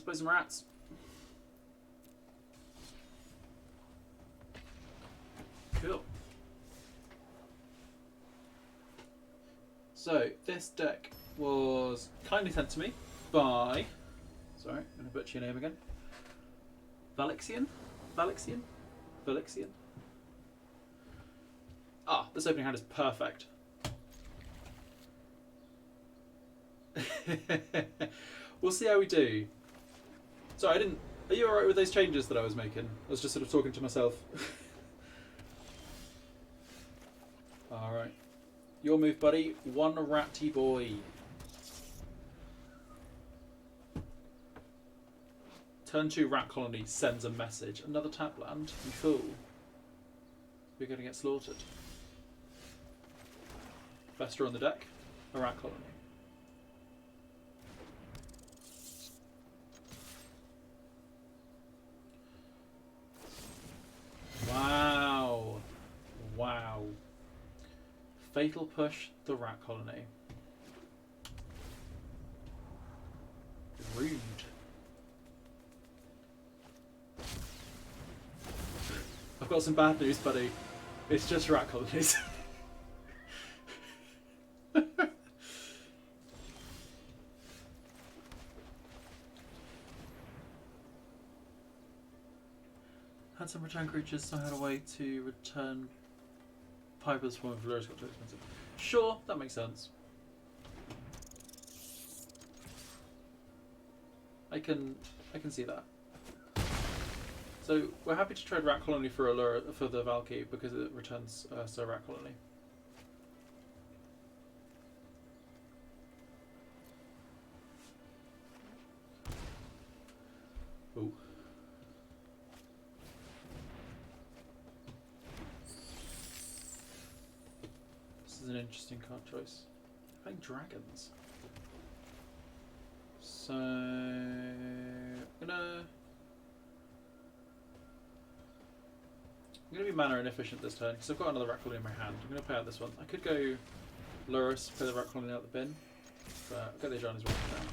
Let's play some rats. Cool. So, this deck was kindly sent to me by... Sorry, I'm going to butcher your name again. Valexian? Valexian? Valexian? Ah, this opening hand is perfect. We'll see how we do. Sorry, I didn't... Are you alright with those changes that I was making? I was just sort of talking to myself. Alright. Your move, buddy. One ratty boy. Turn 2 rat colony sends a message. Another tap land. You fool. You're going to get slaughtered. Fester on the deck. A rat colony. Wow. Wow. Fatal push the rat colony. Rude. I've got some bad news, buddy. It's just rat colonies. Had some return creatures, so I had a way to return Piper's form of Lurrus got too expensive. Sure, that makes sense. I can see that. So we're happy to trade Rat Colony for a lure for the Valky because it returns so Rat Colony. Ooh. This is an interesting card choice. I'm playing dragons. So I'm gonna be mana inefficient this turn because I've got another Rat Colony in my hand. I'm gonna play out this one. I could go Lurrus, play the Rat Colony out the bin, but I've got the Johnny's one down.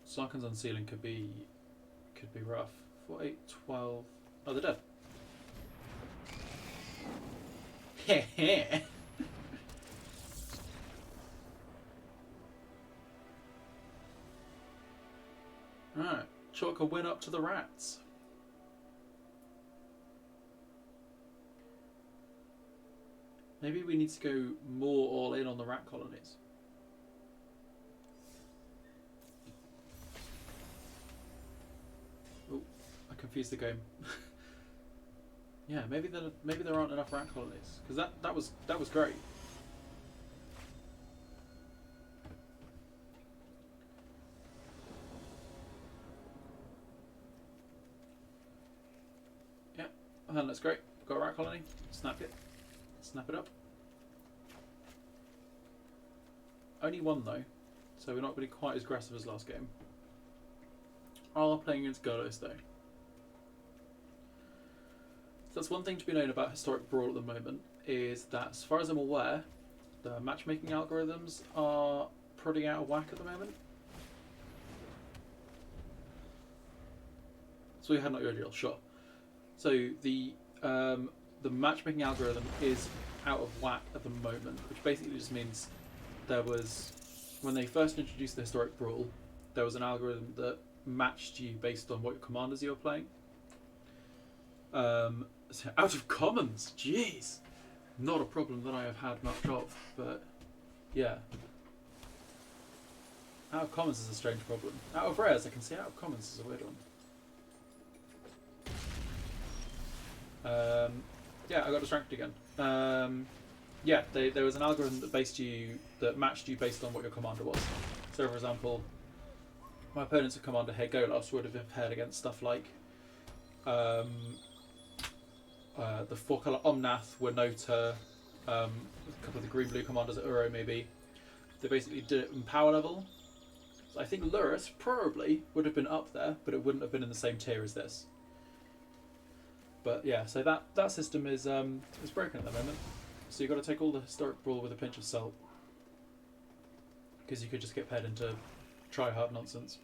Sarkhan's Unsealing could be rough. 4, 8, 12. Oh, they're dead. Heh. Right, chalk a win up to the rats. Maybe we need to go more all in on the rat colonies. Confused the game. Yeah, maybe there aren't enough rat colonies because that was great. Yeah, that's great. Got a rat colony. Snap it. Snap it up. Only one though, so we're not really quite as aggressive as last game. Are playing against Godless though. That's one thing to be known about Historic Brawl at the moment, is that as far as I'm aware, the matchmaking algorithms are pretty out of whack at the moment. So you had not your deal, sure. So the matchmaking algorithm is out of whack at the moment, which basically just means there was, when they first introduced the Historic Brawl, there was an algorithm that matched you based on what your commanders you were playing. So out of commons, jeez, not a problem that I have had much of, but yeah. Out of commons is a strange problem. Out of rares, I can see out of commons is a weird one. Yeah, I got distracted again. Yeah, there was an algorithm that matched you based on what your commander was. So, for example, my opponents at Commander Godless would have been paired against stuff like the 4-colour Omnath, Winota, a couple of the green-blue commanders at Uro maybe. They basically did it in power level. So I think Lurrus probably would have been up there, but it wouldn't have been in the same tier as this. But yeah, so that system is broken at the moment. So you've got to take all the historic Brawl with a pinch of salt, because you could just get paired into try-hard nonsense.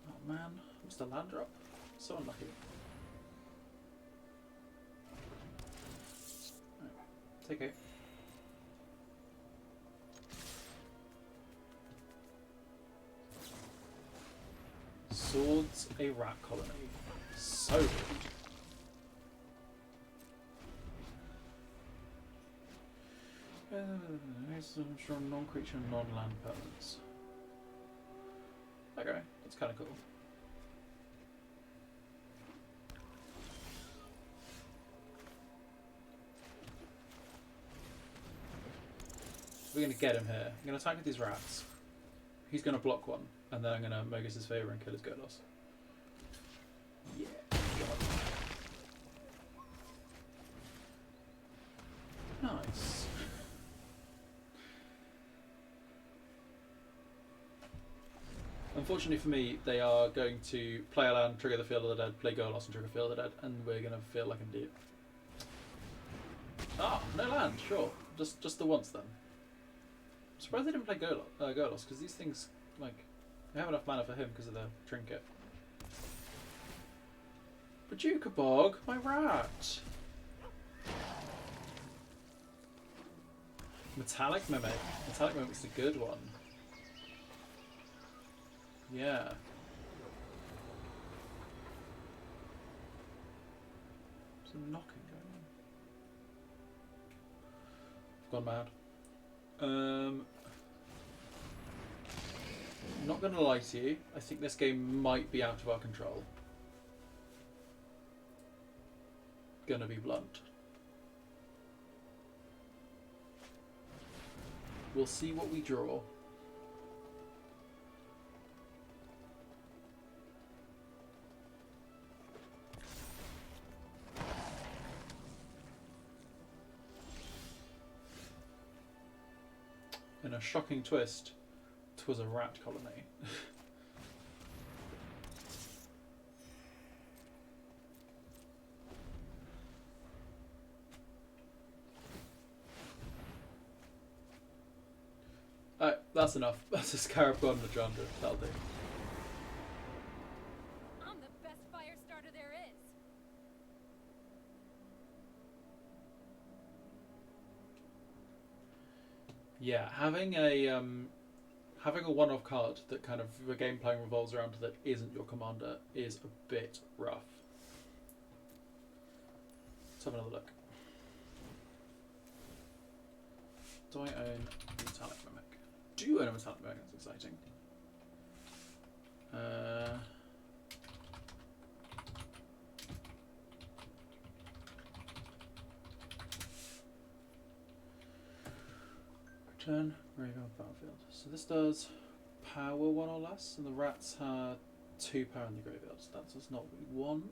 Oh man, missed a land drop. So unlucky. Right, take it. Swords a rat colony. So good. From non-creature, non-land permanents. Okay, that's kind of cool. We're going to get him here. I'm going to attack with these rats. He's going to block one, and then I'm going to Mogis his favour and kill his Godless. Yeah. Nice. Unfortunately for me, they are going to play a land, trigger the Field of the Dead, play Godless and trigger Field of the Dead, and we're going to feel like an idiot. Ah, no land, sure. Just the once then. I'm surprised they didn't play Godless, because these things, like, they have enough mana for him because of the trinket. Paducah Bog, my rat! Metallic Mimic. Metallic Mimic's a good one. Yeah. Some knocking going on. I've gone mad. Not gonna lie to you, I think this game might be out of our control. Gonna be blunt. We'll see what we draw. In a shocking twist, 'twas a rat colony. That's enough. That's a Scarab gone to Chandra. That'll do. I'm the best fire starter there is. Yeah, having a one-off card that kind of the game playing revolves around that isn't your commander is a bit rough. Let's have another look. Do I own a Metallic Mimic? Do you own a Metallic Mimic? That's exciting. Return Graveyard Battlefield. So this does power 1 or less, and the rats have 2 power in the graveyard. So that's not what we want.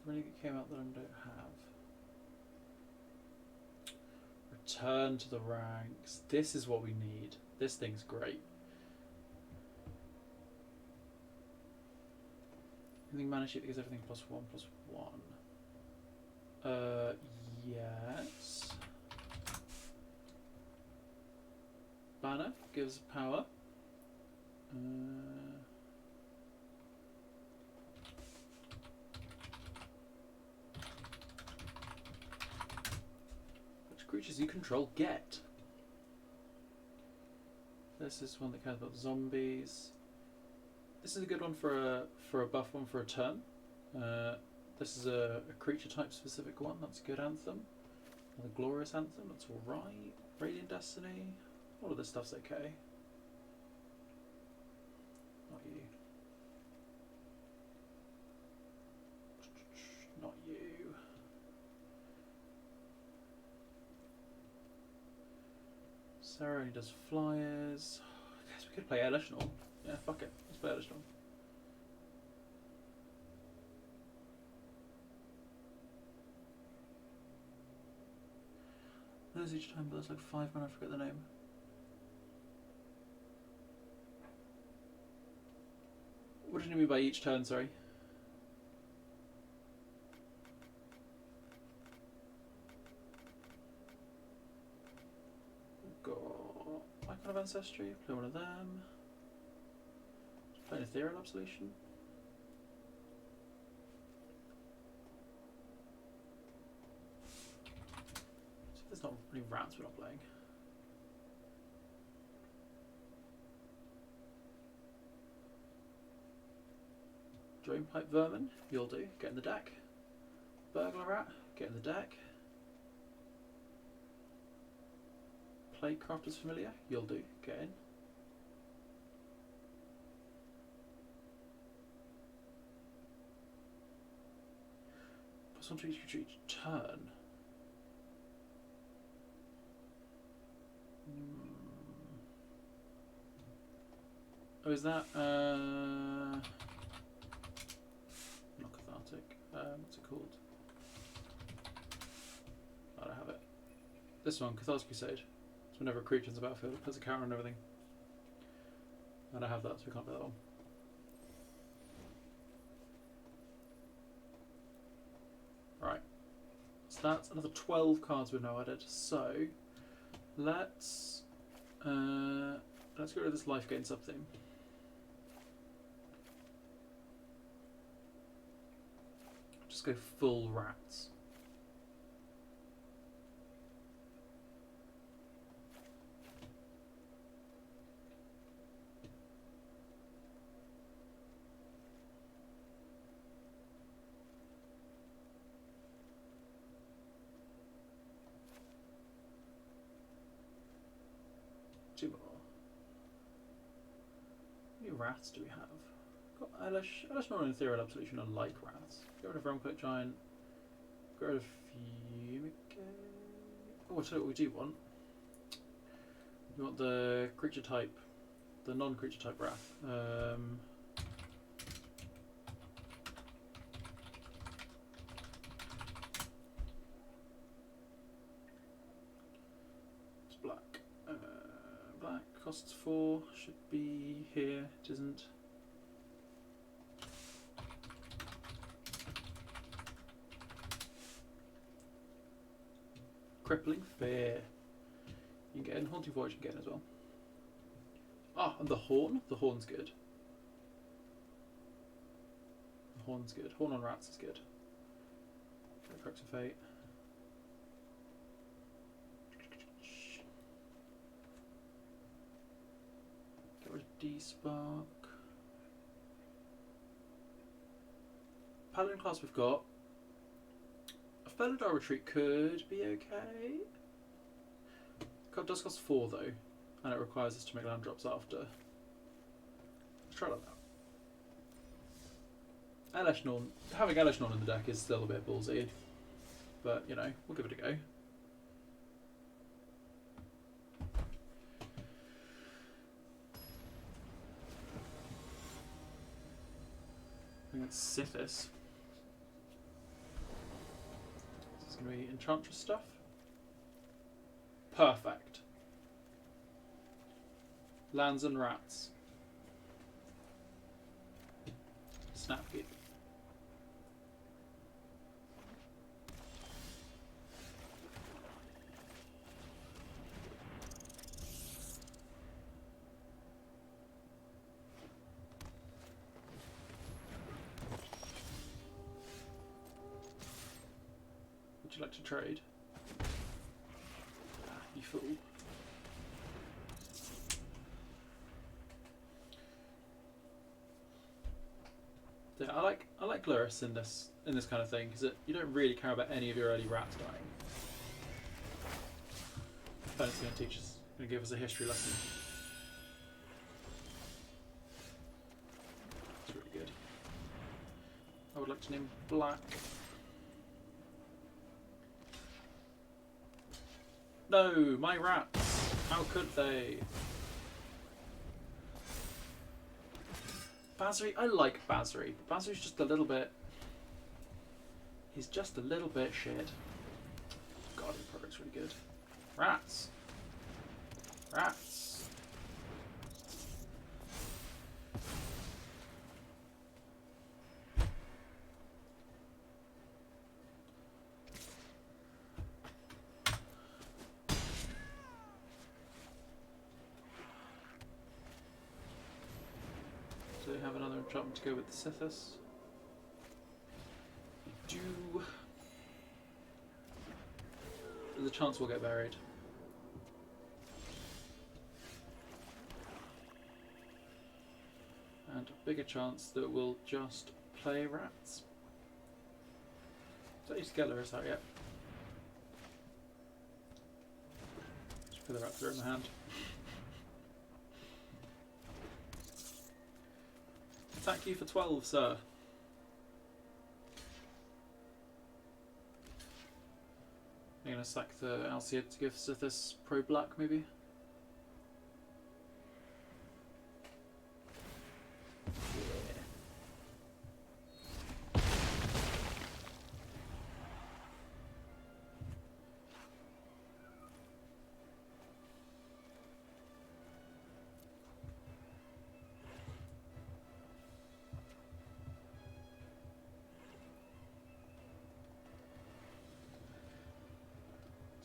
Anything that came out that I don't have. Return to the ranks. This is what we need. This thing's great. Anything mana sheet that gives everything +1/+1. Yes. Banner gives power. Which creatures you control get? This is one that cares about zombies. This is a good one for a buff one for a turn. This is a creature type specific one. That's a good anthem. Another glorious anthem. That's all right. Radiant Destiny. All of this stuff's okay. Not you. Not you. Sarah only does flyers. I guess we could play Elisional. Yeah, fuck it. Let's play Hellish Norn. There's each time, but that's like 5 mana, I forget the name. What did you mean by each turn, sorry? Got Icon of Ancestry, play one of them. Play an Ethereal Absolution. So there's not any rats we're not playing. Drainpipe Vermin, you'll do, get in the deck. Burglar Rat, get in the deck. Plaguecrafter's Familiar, you'll do, get in. Plus one to each turn. Oh, is that not cathartic? What's it called? I don't have it. This one, Cathartic Crusade. So whenever a creature's in the battlefield, it puts a counter on everything. I don't have that, so we can't play that one. Right. So that's another 12 cards we've now added. So let's get rid of this life gain sub theme. Just go full rats. Two more. How many rats do we have? Got Hellish Norn and Ethereal Absolution are like rats. Get rid of Realmcloak Giant. Get rid of Fumigate. Oh, I'll tell you what we do want. We want the creature type, the non-creature type Wrath. It's black. Black costs 4. Should be here. It isn't. Crippling Fear. You can get in. Haunting Voyage you can get in as well. Ah, and the Horn. The Horn's good. The Horn's good. Horn on rats is good. Crux of Fate. Get rid of D-Spark. Paladin Class we've got. A Felidar Retreat could be okay. It does cost 4 though, and it requires us to make land drops after. Let's try like that. Hellish Norn, having Hellish Norn in the deck is still a bit ballsy, but you know, we'll give it a go. I think it's Sithis. It's going to be Enchantress stuff. Perfect. Lands and rats. Snapkeep. Would you like to trade? You fool. Yeah, I like Lurrus in this kind of thing because you don't really care about any of your early rats dying. Opponent's going to teach us, going to give us a history lesson. It's really good. I would like to name black. No, my rats! How could they? Basri, I like Basri, but Basri's just a little bit... He's just a little bit shit. God, the product's really good. Rats. Rats. Do we have another enchantment to go with the Sithis? We do. There's a chance we'll get buried. And a bigger chance that we'll just play rats. Don't need to get Lurrus out yet. Just put the raptor in my hand. Attack you for 12, sir. I'm going to sack the Alcid to give Sithis Pro Black, maybe?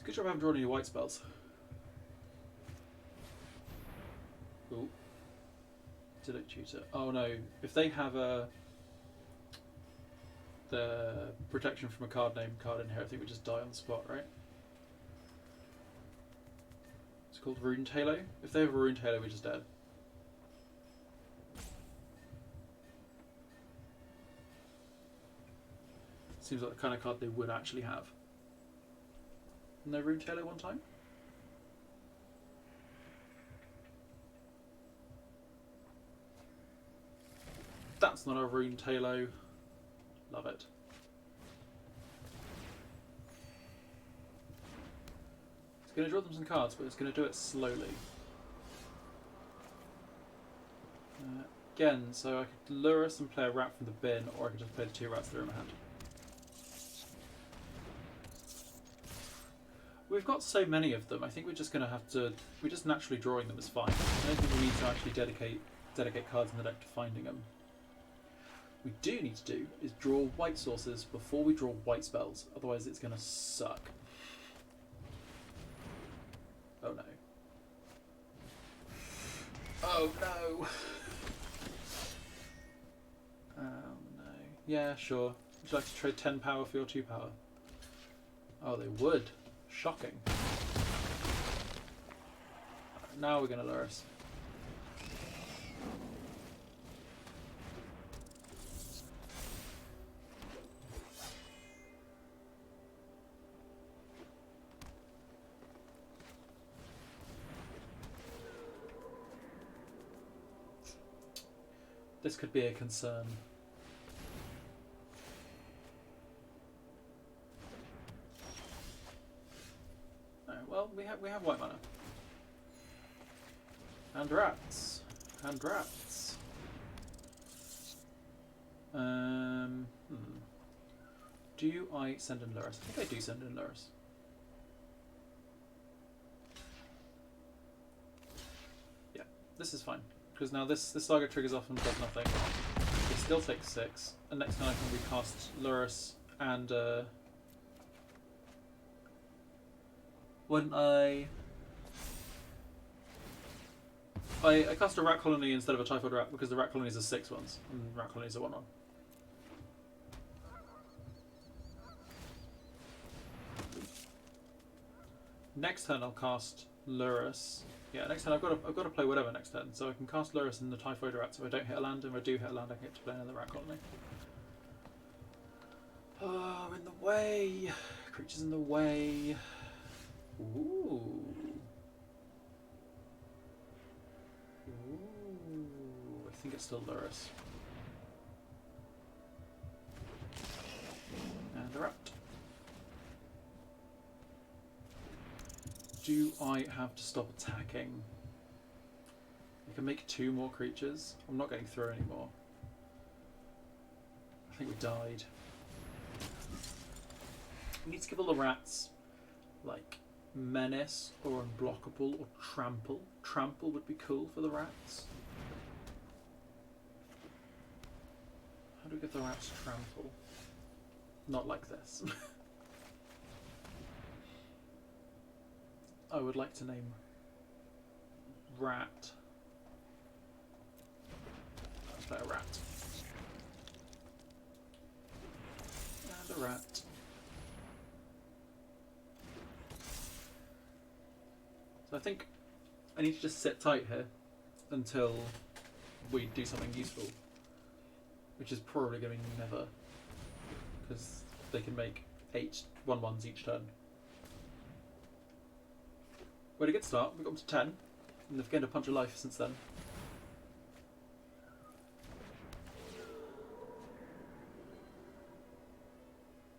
Good job I haven't drawn any white spells. Ooh. Did it tutor? Oh no. If they have the protection from a card name card in here, I think we just die on the spot, right? It's called Rune Halo. If they have a Rune Halo, we're just dead. Seems like the kind of card they would actually have. No Rune Halo one time? That's not a Rune Halo. Love it. It's going to draw them some cards, but it's going to do it slowly. Again, so I could Lurrus and play a rat from the bin, or I could just play the 2 rats that are in my hand. We've got so many of them, I think we're just going to have to... We're just naturally drawing them is fine. I don't think we need to actually dedicate cards in the deck to finding them. What we do need to do is draw white sources before we draw white spells, otherwise it's going to suck. Oh no. Oh no! Oh no. Yeah, sure. Would you like to trade 10 power for your 2 power? Oh, they would. Shocking. Now we're going to Lurrus. This could be a concern. Well, we have white mana. And rats. And rats. Do I send in Lurrus? I think I do send in Lurrus. Yeah, this is fine. Because now this saga triggers off and does nothing. It still takes 6. And next time I can recast Lurrus and when I cast a rat colony instead of a typhoid rat because the rat colonies are 6 ones and rat colonies are 1/1. Next turn I'll cast Lurrus. Yeah, next turn I've got to play whatever next turn, so I can cast Lurrus and the Typhoid Rats if I don't hit a land, and if I do hit a land I get to play another rat colony. Oh, I'm in the way! Creatures in the way. Ooh. Ooh. I think it's still Lurrus. And a rat. Do I have to stop attacking? I can make 2 more creatures. I'm not getting through anymore. think we died. We need to give all the rats like menace or unblockable or trample. Trample would be cool for the rats. How do we give the rats trample? Not like this. I would like to name rat. Let's play a rat. And a rat. So I think I need to just sit tight here until we do something useful. Which is probably going to be never. Because they can make 8 1/1s each turn. We had a good start, we got up to 10, and they've gained a punch of life since then.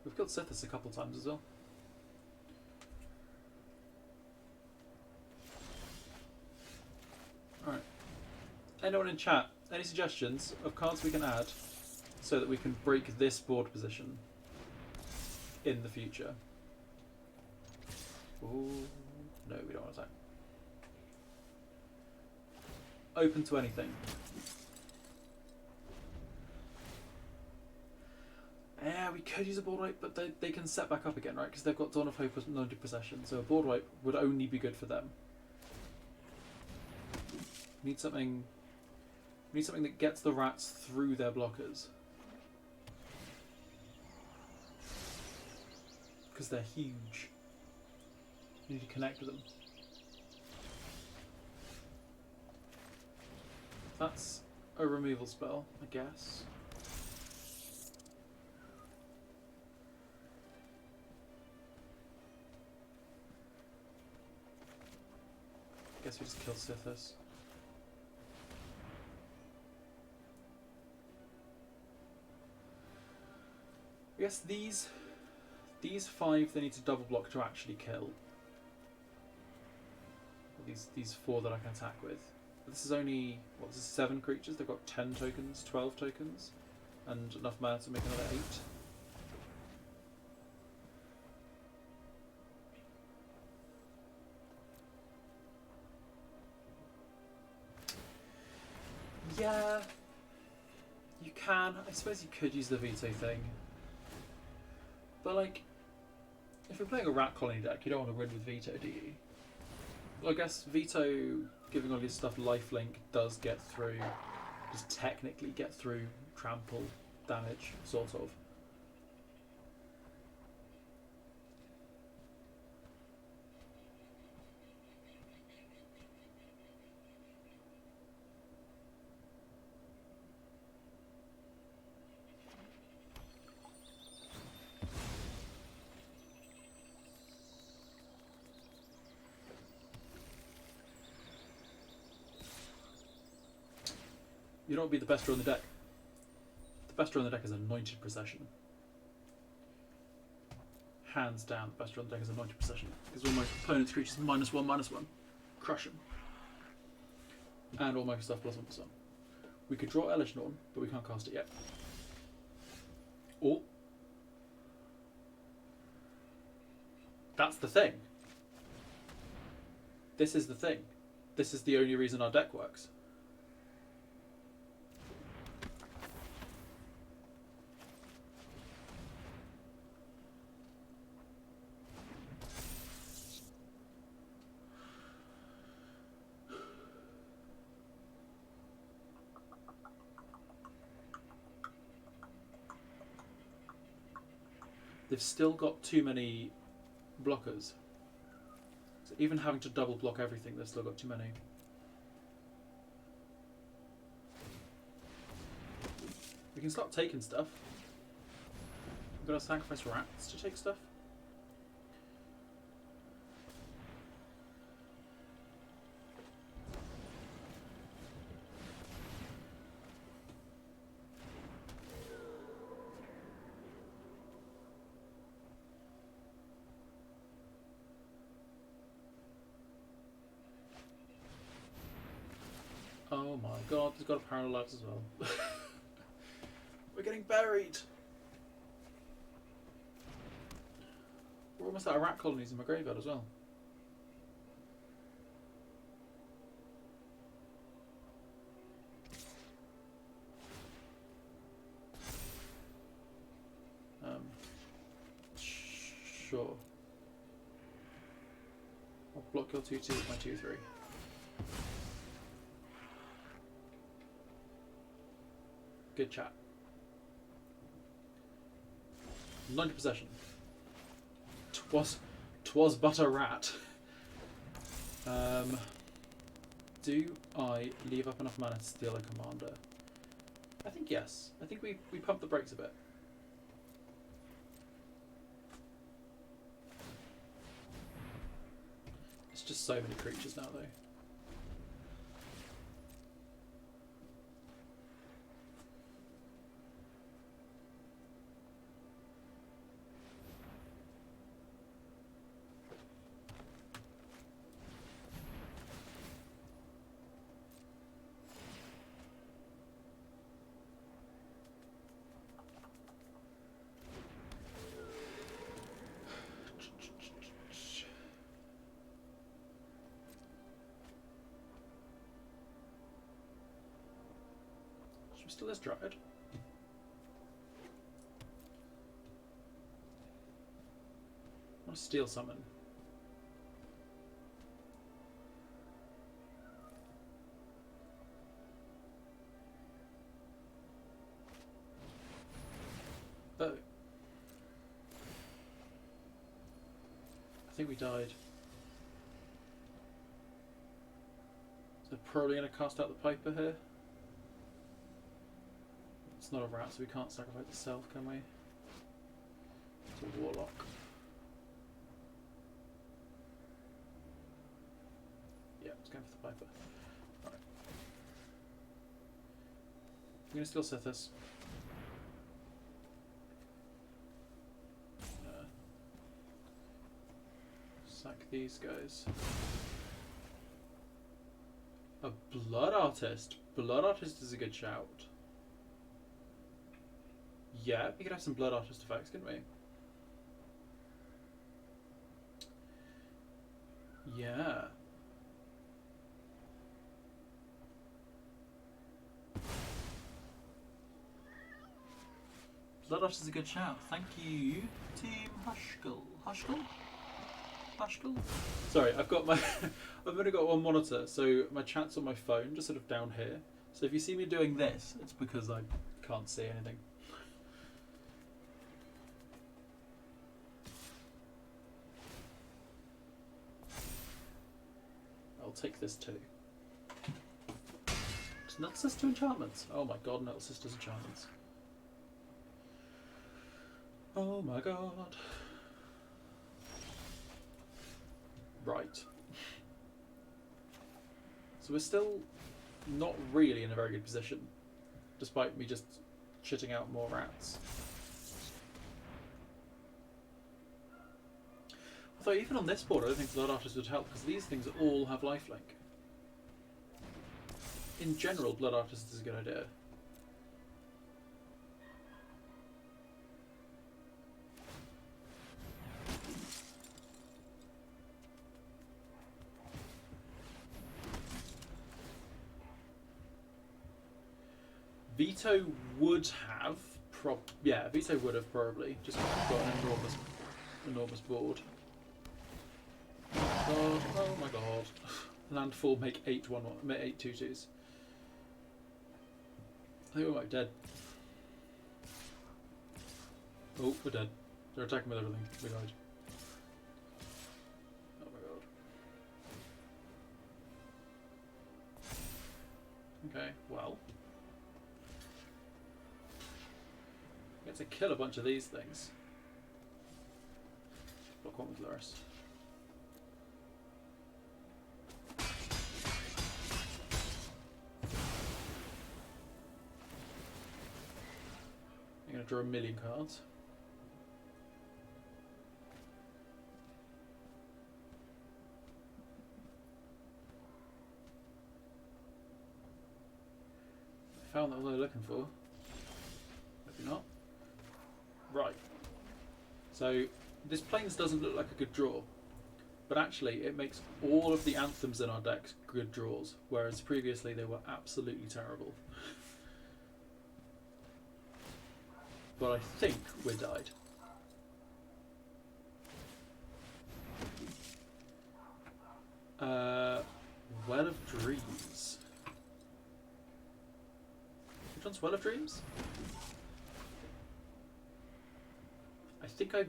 We've killed Sithis a couple times as well. Alright. Anyone in chat, any suggestions of cards we can add so that we can break this board position in the future? Ooh. No, we don't want to attack. Open to anything. Yeah, we could use a board wipe, but they can set back up again, right? Because they've got Dawn of Hope with no possession, so a board wipe would only be good for them. We need something. We need something that gets the rats through their blockers. Because they're huge. You need to connect with them. That's a removal spell, I guess. Guess we just kill Sithis. I guess these 5 they need to double block to actually kill. These 4 that I can attack with. But this is only, what, this is 7 creatures? They've got 10 tokens, 12 tokens, and enough mana to make another 8. Yeah, you can. I suppose you could use the veto thing. But like, if you're playing a rat colony deck, you don't want to win with veto, do you? Well, I guess veto, giving all your stuff lifelink, does get through, does technically get through trample damage, sort of. You know what would be the best draw in the deck? The best draw in the deck is Anointed Procession. Hands down, the best draw in the deck is Anointed Procession. Because all my opponent's creatures -1/-1. Crush them. And all my stuff +1/+1. We could draw Elish Norn, but we can't cast it yet. Or that's the thing. This is the thing. This is the only reason our deck works. They've still got too many blockers. So even having to double block everything, they've still got too many. We can start taking stuff. We're going to sacrifice rats to take stuff. Oh my god, there's got a Paralyze as well. We're getting buried. We're almost out of rat colonies in my graveyard as well. Sure. I'll block your 2-2 with my 2-3. Good chat. 90 possession. Twas but a rat. Do I leave up enough mana to steal a commander? I think yes. I think we pump the brakes a bit. It's just so many creatures now though. Still is Dryad. I want to steal summon. Oh. I think we died. So probably going to cast out the Piper here. It's not a rat, so we can't sacrifice the self, can we? It's a warlock. Yeah, it's going for the Piper. Alright. I'm going to still set this. Sack these guys. A Blood Artist. Blood Artist is a good shout. Yeah, we could have some Blood Artist effects, couldn't we? Yeah. Blood Artist is a good shout. Thank you, Team Hushkull. Hushkull? Hushkull? Sorry, I've got my... I've only got one monitor, so my chat's on my phone, just sort of down here. So if you see me doing this, it's because I can't see anything. I'll take this too. It's Nut Sister enchantments. Oh my god, Nut Sister's enchantments. Oh my god. Right. So we're still not really in a very good position, despite me just shitting out more rats. Although even on this board I don't think Blood Artist would help, because these things all have lifelink. In general, Blood Artist is a good idea. Vito would have, Vito would have probably just got an enormous board. God, oh my god! Landfall make 8/1/1, make 8 2/2s. I think we might be dead. Oh, we're dead. They're attacking with everything. We died. Oh my god. Okay, well. Get to kill a bunch of these things. Block one with Lurrus. I'm going to draw a million cards. I found that what I was looking for. Maybe not. Right. So this Plains doesn't look like a good draw, but actually it makes all of the anthems in our decks good draws, whereas previously they were absolutely terrible. But I think we're died. Well of Dreams. Which one's Well of Dreams? I think I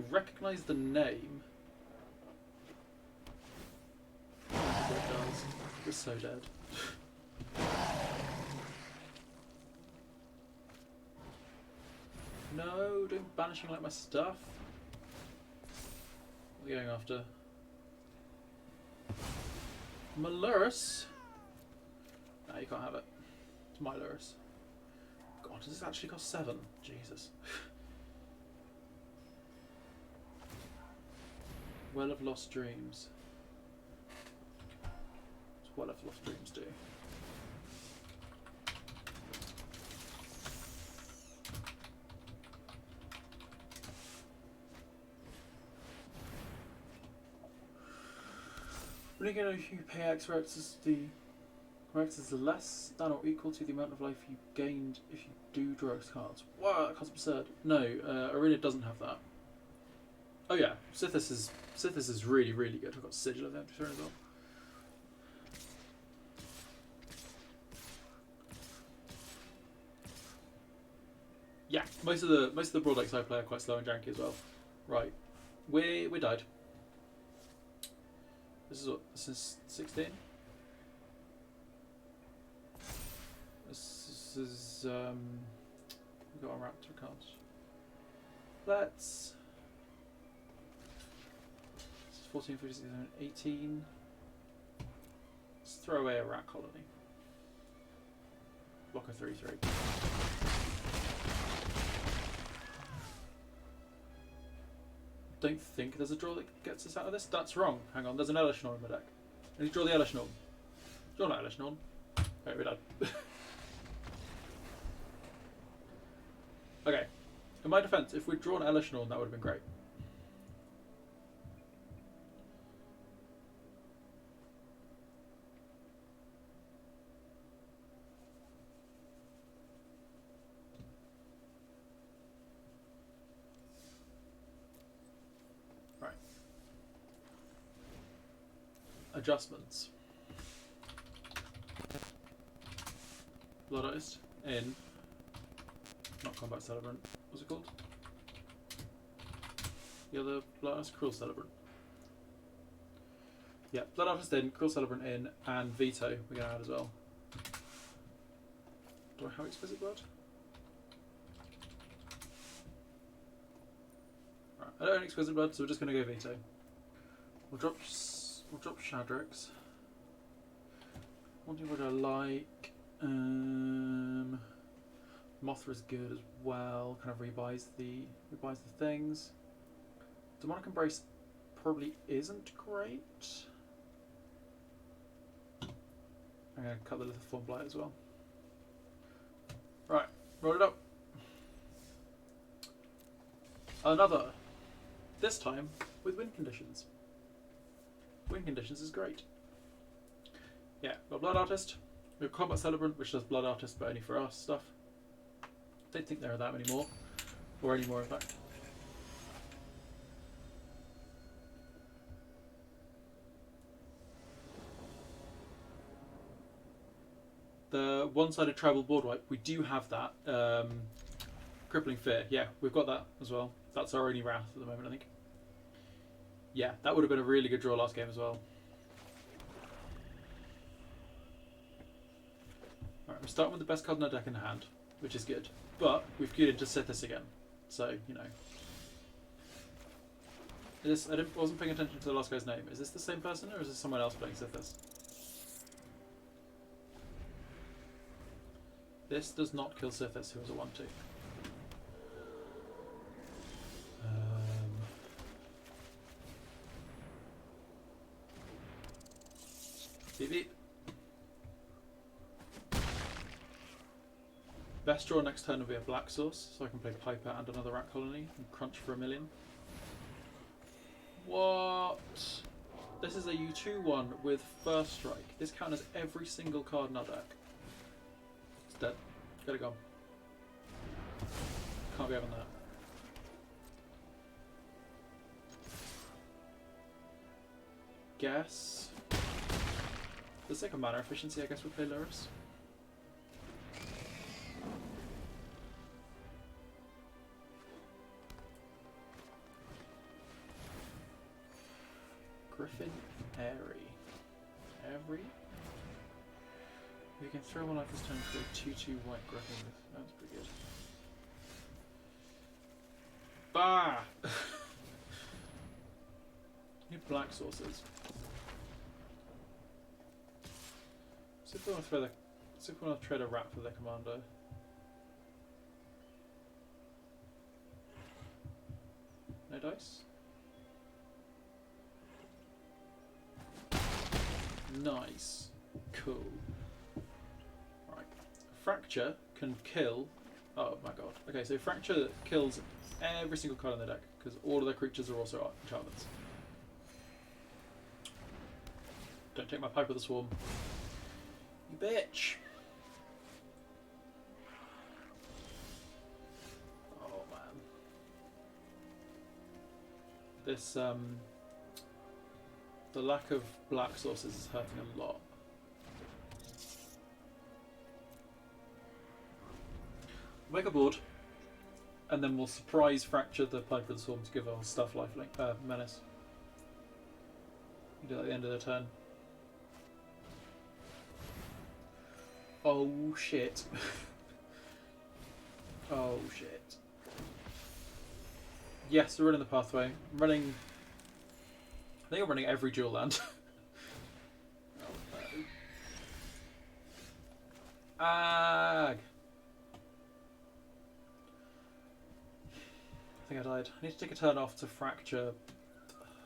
recognise the name. Oh, it does. We're so dead. No, don't banishing like my stuff. What are we going after? My Lurrus? No, you can't have it. It's my Lurrus. God, does this actually cost 7? Jesus. Well of Lost Dreams. What's Well of Lost Dreams do? When you get you pay X Rexes, the Rexes are less than or equal to the amount of life you gained if you do draw X cards. Wow, that card's absurd. No, Arena doesn't have that. Oh yeah, Sithis is really, really good. I've got Sigil of the Empty Throne as well. Yeah, most of the Brawl decks I play are quite slow and janky as well. Right, we died. This is 16. This is we've got a Raptor cards. Let's. This is 14, 15, 16, 18. Let's throw away a rat colony. Block a 3/3. Don't think there's a draw that gets us out of this. That's wrong. Hang on, there's an Elish Norn in my deck. I need to draw the Elish Norn. Draw not Elish Norn. Okay, we're done. Okay. In my defence, if we'd drawn Elish Norn, that would have been great. Adjustments. Blood Artist in not Combat Celebrant. What's it called? The other Blood Artist, Cruel Celebrant. Yeah, Blood Artist in, Cruel Celebrant in, and Veto we're gonna add as well. Do I have Exquisite Blood? Right, I don't own Exquisite Blood, so we're just gonna go Veto. We'll drop Shadrix. Haunting Voyage I like. Mothra's good as well. Kind of rebuys the things. Demonic Embrace probably isn't great. I'm gonna cut the Lithiform Blight as well. Right, roll it up. Another. This time with win conditions. Win conditions is great. Yeah, got Blood Artist. We've got Combat Celebrant, which does Blood Artist, but only for us stuff. Don't think there are that many more. Or any more, in fact. The one-sided tribal board wipe, we do have that. Crippling Fear, yeah, we've got that as well. That's our only Wrath at the moment, I think. Yeah, that would have been a really good draw last game as well. Alright, we're starting with the best card in our deck in hand, which is good. But we've queued into Sithis again, so, you know. Is this, I wasn't paying attention to the last guy's name. Is this the same person, or is this someone else playing Sithis? This does not kill Sithis, who has a 1-2. Beep beep. Best draw next turn will be a black source, so I can play Piper and another rat colony and crunch for 1,000,000. What? This is a U2-1 with first strike. This counters every single card in our deck. It's dead. Get it gone. Can't be having that. Guess. For the sake of mana efficiency, I guess we'll play Lurrus. Griffin Airy. You can throw one life this turn for a 2/2 white Griffin. That's pretty good. Bah! Need black sources. See if we want to throw the. See if we want to trade a rat for their commander. No dice. Nice. Cool. Right. Fracture can kill. Oh my god. Okay, so Fracture kills every single card in the deck because all of their creatures are also enchantments. Don't take my pipe with the swarm. You bitch! Oh man. This, the lack of black sources is hurting a lot. Make a board, and then we'll surprise Fracture the Piper of the Swarm to give our stuff lifelink, menace. You do that at the end of the turn. Oh shit. Oh shit. Yes, we're running the pathway. I'm running. I think I'm running every dual land. Oh no. Ag! I think I died. I need to take a turn off to Fracture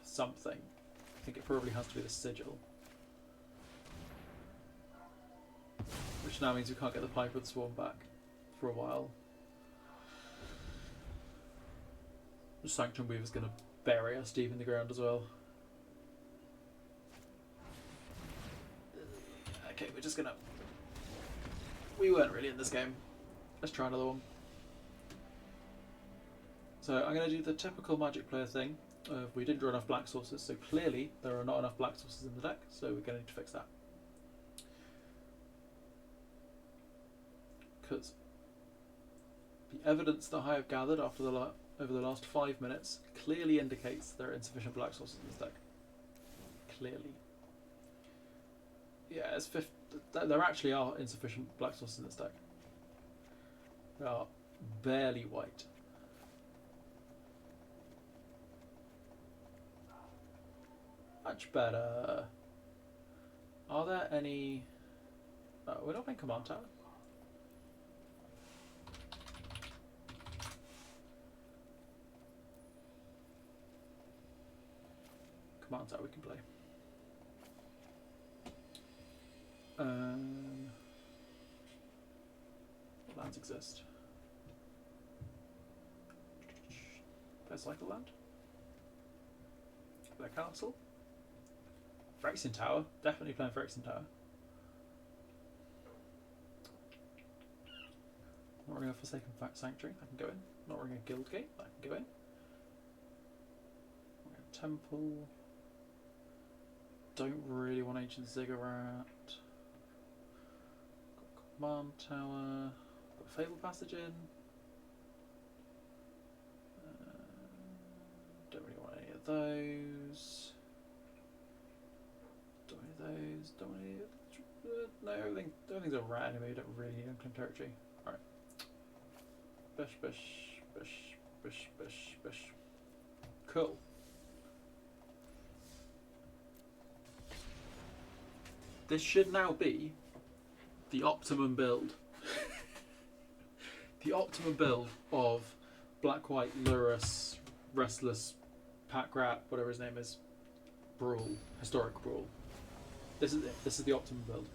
something. I think it probably has to be the Sigil. Which now means we can't get the Piper of the Swarm back for a while. The Sanctum Weaver's going to bury us deep in the ground as well. Okay, we're just going to... We weren't really in this game. Let's try another one. So I'm going to do the typical Magic player thing. We didn't draw enough black sources, so clearly there are not enough black sources in the deck, so we're going to need to fix that. Because the evidence that I have gathered after over the last 5 minutes clearly indicates there are insufficient black sources in this deck. Clearly. Yeah, there actually are insufficient black sources in this deck. They are barely white. Much better. Are there any... Oh, we're not playing Command Tower. Command Tower we can play. What lands exist? Play Cycle Land. Play Castle. Phyrexian Tower. Definitely playing Phyrexian Tower. Not running a Forsaken Sanctuary. I can go in. Not running a Guild Gate. I can go in. Temple. Don't really want Ancient Ziggurat. Got Command Tower. Got Fable Passage in. Don't really want any of those. Don't want any of those. Don't want any of... No, everything's a rat anyway. You don't really need Unclaimed Territory. Alright. Bish, bish, bish, bish, bish, bish. Cool. This should now be the optimum build. The optimum build of Black, White, Lurrus, Restless, Pack Rat, whatever his name is, Brawl, Historic Brawl. This is it. This is the optimum build.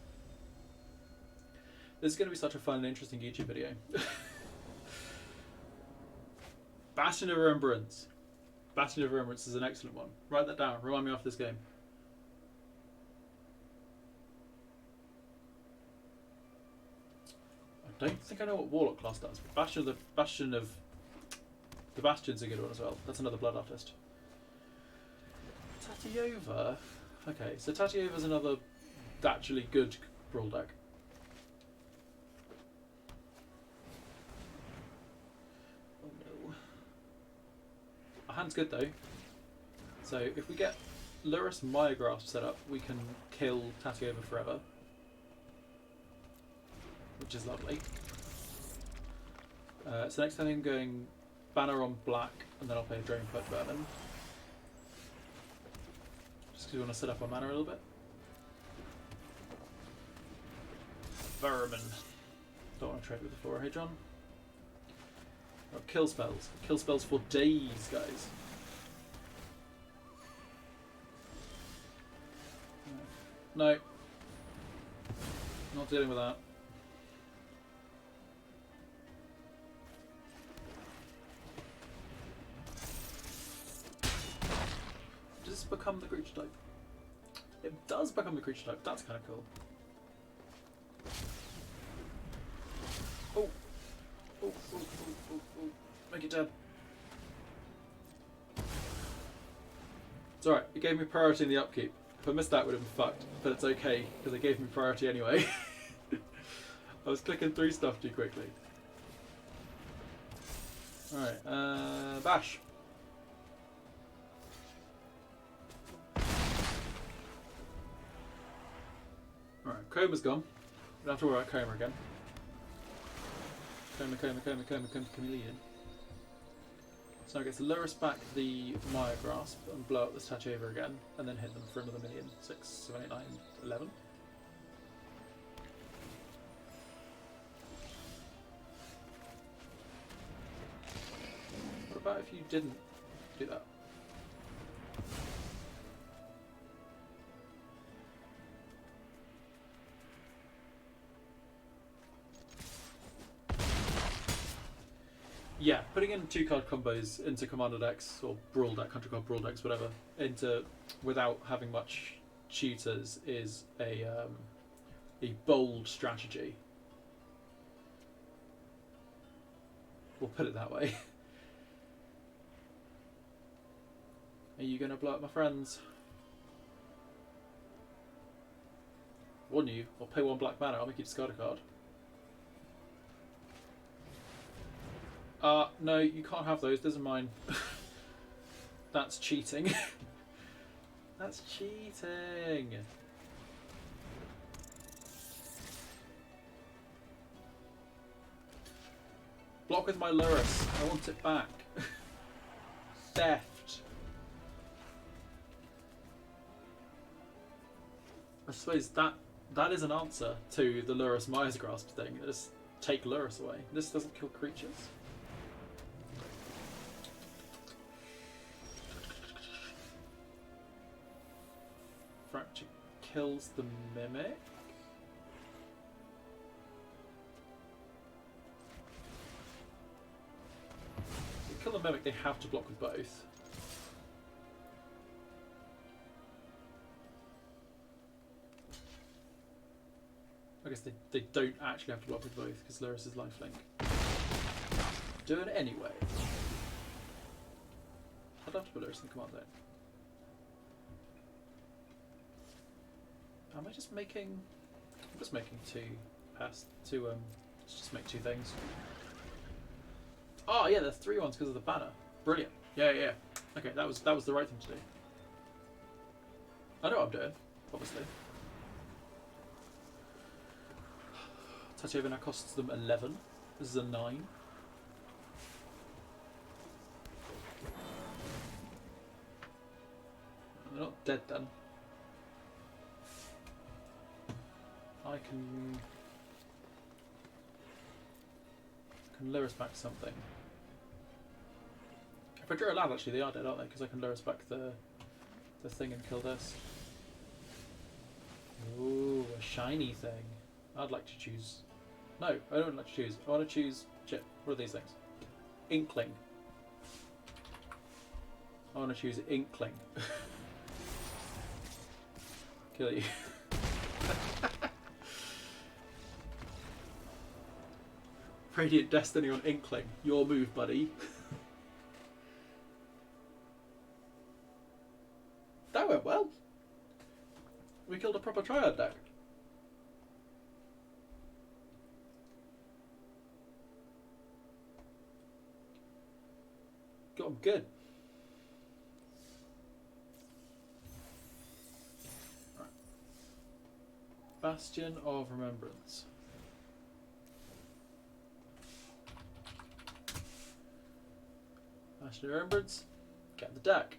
This is going to be such a fun and interesting YouTube video. Bastion of Remembrance. Bastion of Remembrance is an excellent one. Write that down. Remind me after this game. I don't think I know what Warlock class does. But the Bastion's a good one as well. That's another Blood Artist. Tatiova. Okay, so Tatiova's another actually good Brawl deck. Oh no. Our hand's good though. So if we get Lurrus Mire Grasp set up, we can kill Tatiova forever. Which is lovely. So next time I'm going Banner on black, and then I'll play a Dragonflight Vermin. Just because we want to set up our mana a little bit. Vermin. Don't want to trade with the floor, hey John? Oh, kill spells. Kill spells for days, guys. No. Not dealing with that. Does this become the creature type? It does become the creature type. That's kind of cool. Oh. Oh. Make it dead. It's alright. It gave me priority in the upkeep. If I missed that, it would have been fucked. But it's okay, because it gave me priority anyway. I was clicking through stuff too quickly. Alright, Bash. Alright, Coma's gone. We don't have to worry about Coma again. Coma, chameleon. So I guess Lurrus back the Mire Grasp and blow up this Tatiova again, and then hit them for another minion. 6, 7, 8, 9, 11. What about if you didn't do that? Yeah, putting in 2-card combos into Commander decks, or Brawl deck, Country Card Brawl decks, whatever, into without having much tutors is a bold strategy. We'll put it that way. Are you going to blow up my friends? Warn you, I'll pay 1 black mana, I'll make you discard a card. No, you can't have those. Those are mine. That's cheating. That's cheating. Block with my Lurrus. I want it back. Theft. I suppose that is an answer to the Lurrus Mire's Grasp thing. Just take Lurrus away. This doesn't kill creatures. Fracture kills the Mimic. To kill the Mimic, they have to block with both. I guess they don't actually have to block with both because Lurrus is lifelink. Do it anyway. I'd love to put Lurrus in the command zone. Am I just making? I'm just making let's just make 2 things. Oh yeah, there's 3 ones because of the banner. Brilliant. Yeah. Okay, that was the right thing to do. I know what I'm doing, obviously. Tatiova now costs them 11. This is a 9. They're not dead then. I can lure us back something. If I draw a land, actually they are dead, aren't they? Because I can lure us back the thing and kill this. Ooh, a shiny thing. I'd like to choose No, I don't want to choose. I want to choose... Shit, what are these things? Inkling. I want to choose Inkling. Kill you. Radiant Destiny on Inkling. Your move, buddy. That went well. We killed a proper triad deck. Got him good. Right. Bastion of Remembrance. Bastion of Remembrance. Get the deck.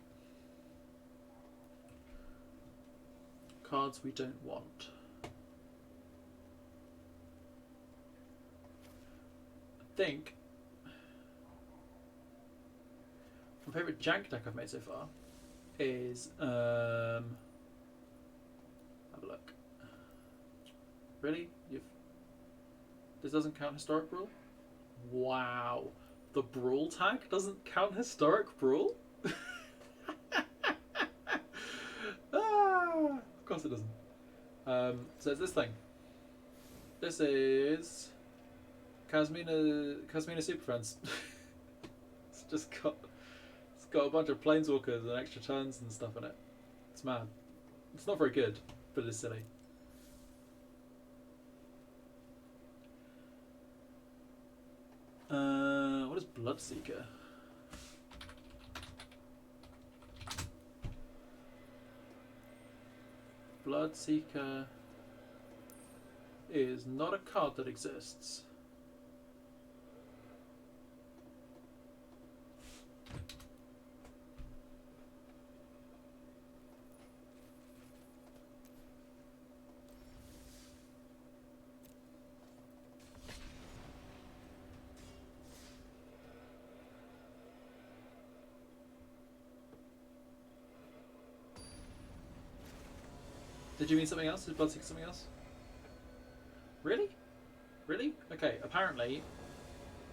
Cards we don't want. I think my favourite jank deck I've made so far is have a look. Really? This doesn't count Historic Brawl? Wow. The Brawl tag doesn't count Historic Brawl? Of course it doesn't. So it's this thing. This is Casmina Super Friends. It's got a bunch of planeswalkers and extra turns and stuff in it. It's mad. It's not very good, but it's silly. What is Bloodseeker? Bloodseeker is not a card that exists. Did you mean something else? Did Bloodseeker something else? Really? Really? Okay, apparently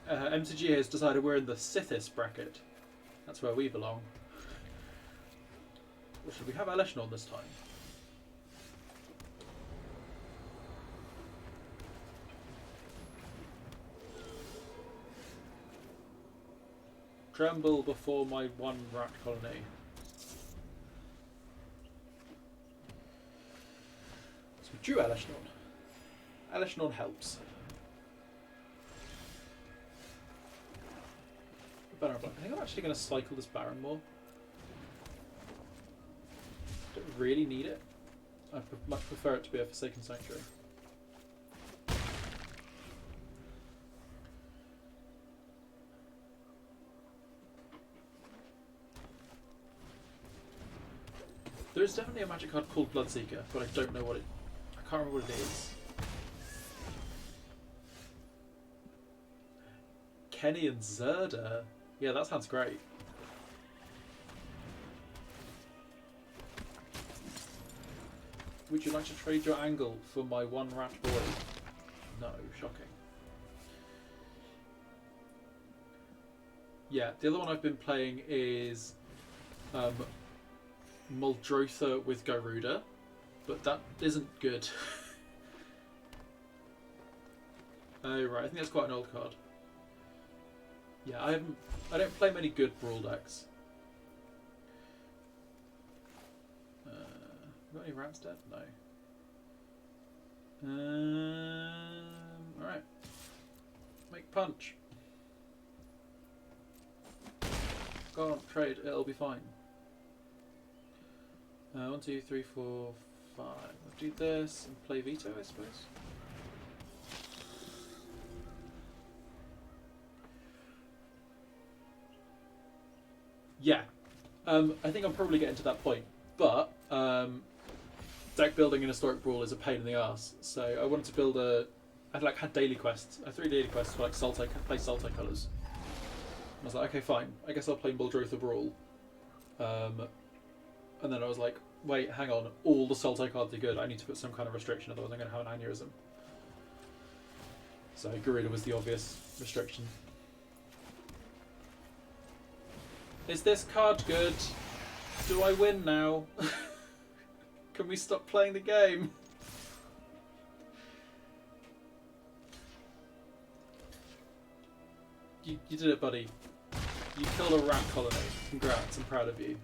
MTG has decided we're in the Sithis bracket. That's where we belong. Or should we have Elishnorn this time? Tremble before my one rat colony. So we drew Elishnorn. Elishnorn helps. Baron Black. I think I'm actually going to cycle this Baron more. Don't really need it. I much prefer it to be a Forsaken Sanctuary. There is definitely a magic card called Bloodseeker, but I don't know what it... I can't remember what it is. Kenny and Zerda. Yeah, that sounds great. Would you like to trade your angle for my one rat boy? No, shocking. Yeah, the other one I've been playing is Muldrotha with Garuda, but that isn't good. Oh right, I think that's quite an old card. Yeah, I don't play many good Brawl decks. Got any rats dead? No. Alright. Make punch. Go on, trade, it'll be fine. 1, 2, 3, 4, 5. I'll do this and play Veto, I suppose. Yeah, I think I'm probably getting to that point, but deck building in Historic Brawl is a pain in the ass. So I wanted to build I had daily quests. I had 3 daily quests for like play Sultai colours. I was like, okay, fine. I guess I'll play Muldrotha Brawl. And then I was like, wait, hang on. All the Sultai cards are good. I need to put some kind of restriction, otherwise I'm going to have an aneurysm. So Gorilla was the obvious restriction. Is this card good? Do I win now? Can we stop playing the game? You did it, buddy. You killed a rat colony. Congrats, I'm proud of you.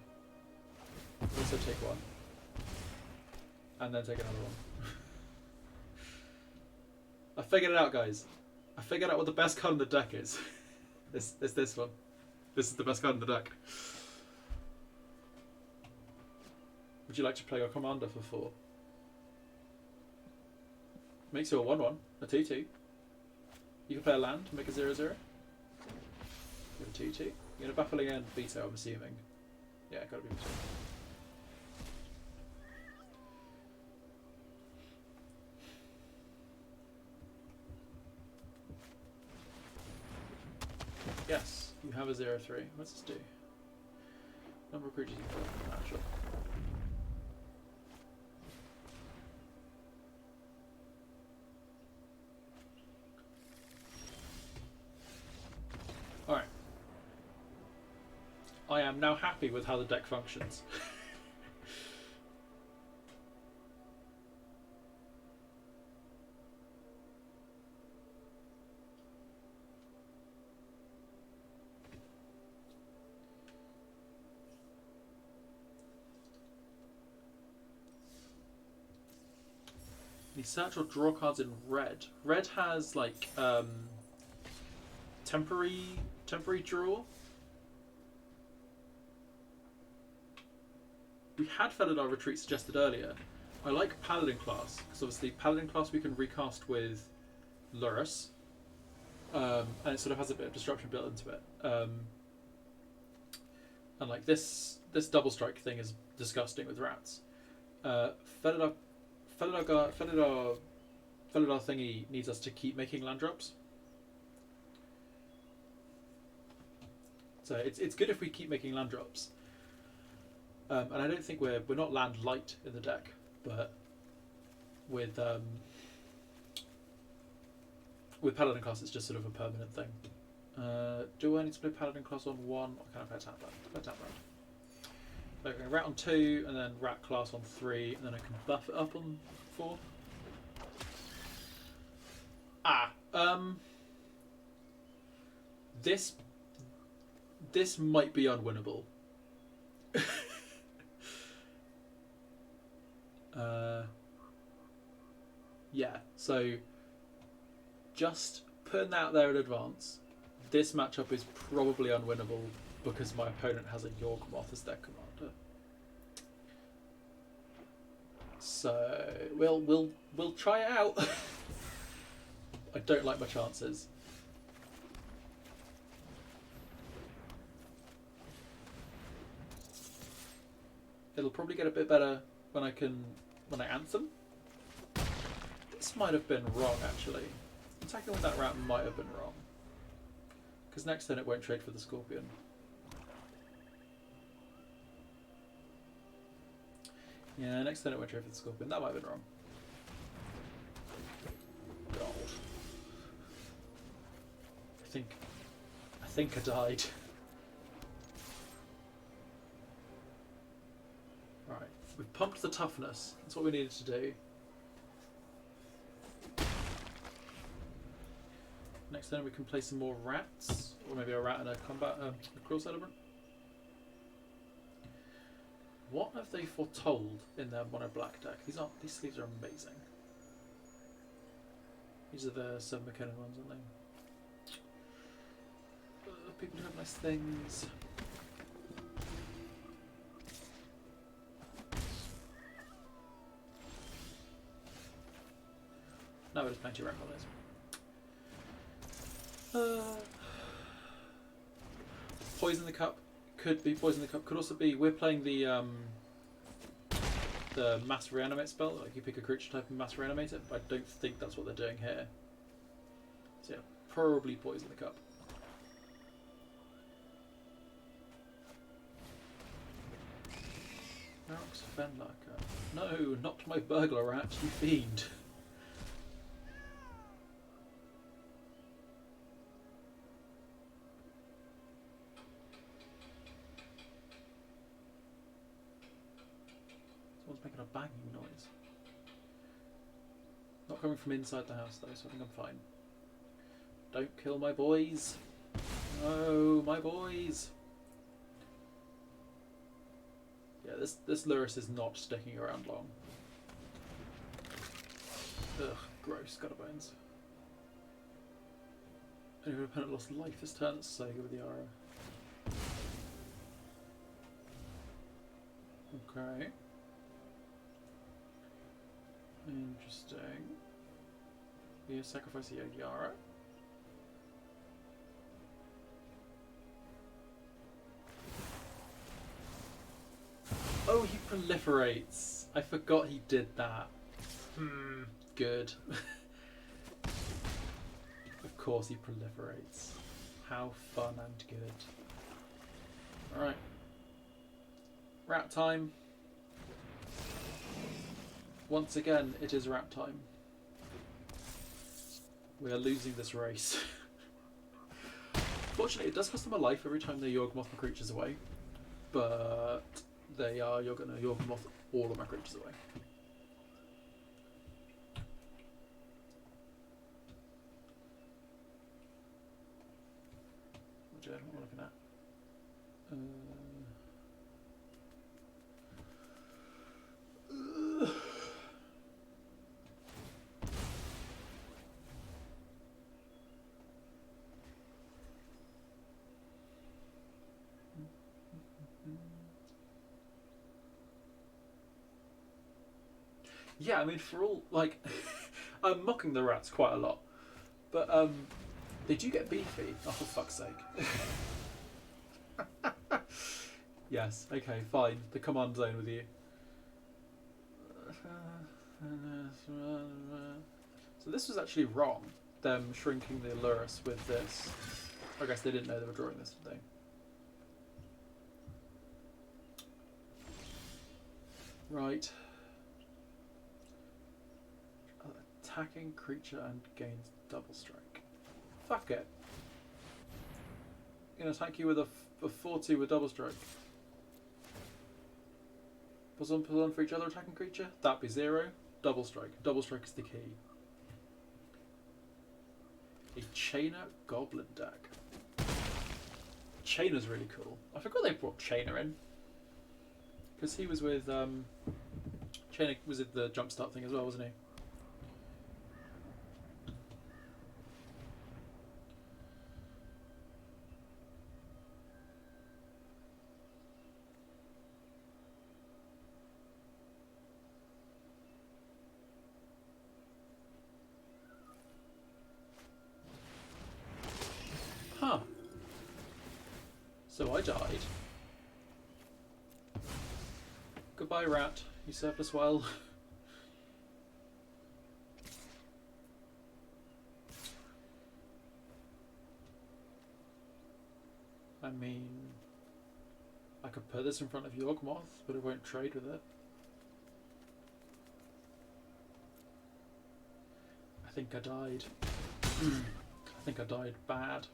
Also take one. And then take another one. I figured it out, guys. I figured out what the best card in the deck is. It's this one. This is the best card in the deck. Would you like to play your commander for 4? Makes you a 1-1, a 2-2. You can play a land, make a 0-0. You have a 2-2. You're going to baffle again, veto, I'm assuming. Yeah, gotta be veto. Yes, you have a 0-3. What's this do? Number of creatures you can play. Sure. Alright. I am now happy with how the deck functions. You search or draw cards in red. Red has like temporary draw. We had Felidar Retreat suggested earlier. I like Paladin Class because obviously Paladin Class we can recast with Lurrus, and it sort of has a bit of disruption built into it. And like this double strike thing is disgusting with rats. Felidar thingy needs us to keep making land drops. So it's good if we keep making land drops. And I don't think we're not land light in the deck, but with Paladin Class it's just sort of a permanent thing. Do I need to play Paladin Class on 1 or can I play tap land? Play tap land. So I can rat on 2 and then rat class on 3 and then I can buff it up on 4. This might be unwinnable. Yeah, so just putting that out there in advance, this matchup is probably unwinnable because my opponent has a Yawgmoth as their commander. So we'll try it out. I don't like my chances. It'll probably get a bit better when I anthem. This might have been wrong actually. Attacking with that rat might have been wrong. Because next turn it won't trade for the Scorpion. Yeah, next turn it won't trade for the Scorpion. That might have been wrong. God. I think I died. Right, we've pumped the toughness. That's what we needed to do. Next turn we can play some more rats, or maybe a rat and a combat, a cruel celebrant. What have they foretold in their mono black deck? These sleeves are amazing. These are the 7 McKinnon ones, aren't they? People who have nice things. No, we're just playing 2 rat colonies. Poison the Cup could be Poison the Cup. Could also be we're playing the mass reanimate spell. Like you pick a creature type and mass reanimate it. But I don't think that's what they're doing here. So yeah, probably Poison the Cup. Rox Fenlaker. No, not my burglar rat, you fiend. Someone's making a banging noise. Not coming from inside the house though, so I think I'm fine. Don't kill my boys. No, my boys. Yeah, this Lurrus is not sticking around long. Ugh, gross, gutterbones. Anyway, opponent lost life this turn, let's say go with the aura. Okay. Interesting. You sacrifice the Yara. Oh, he proliferates. I forgot he did that. Good. Of course he proliferates. How fun and good. Alright. Rat time. Once again, it is rat time. We are losing this race. Fortunately, it does cost them a life every time they Yawgmoth my creatures away. But you're going to Yawgmoth all of my creatures away. What am I looking at? Yeah, I mean, for all, like, I'm mocking the rats quite a lot, but they do get beefy. Oh, for fuck's sake. Yes, okay, fine. The command zone with you. So this was actually wrong, them shrinking the Lurrus with this. I guess they didn't know they were drawing this, did they? Right. Attacking creature and gains double strike. Fuck it. Gonna attack you with a 4-2 with double strike. Plus one for each other attacking creature. That'd be 0. Double strike. Double strike is the key. A Chainer Goblin deck. Chainer's really cool. I forgot they brought Chainer in. Because he was with Chainer was at the jumpstart thing as well, wasn't he? Huh. So I died. Goodbye, rat. You served us well. I mean, I could put this in front of Yawgmoth, but it won't trade with it. I think I died. I think I died bad.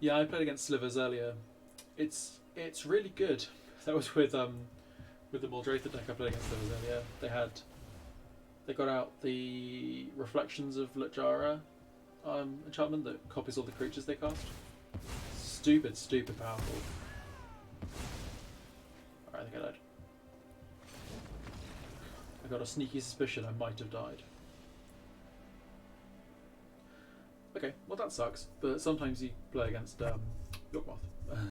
Yeah, I played against Slivers earlier. It's really good. That was with the Muldratha deck I played against Slivers earlier. They got out the Reflections of Lichara enchantment that copies all the creatures they cast. Stupid powerful. Alright, I think I died. I got a sneaky suspicion I might have died. Okay, well that sucks, but sometimes you play against Yawgmoth.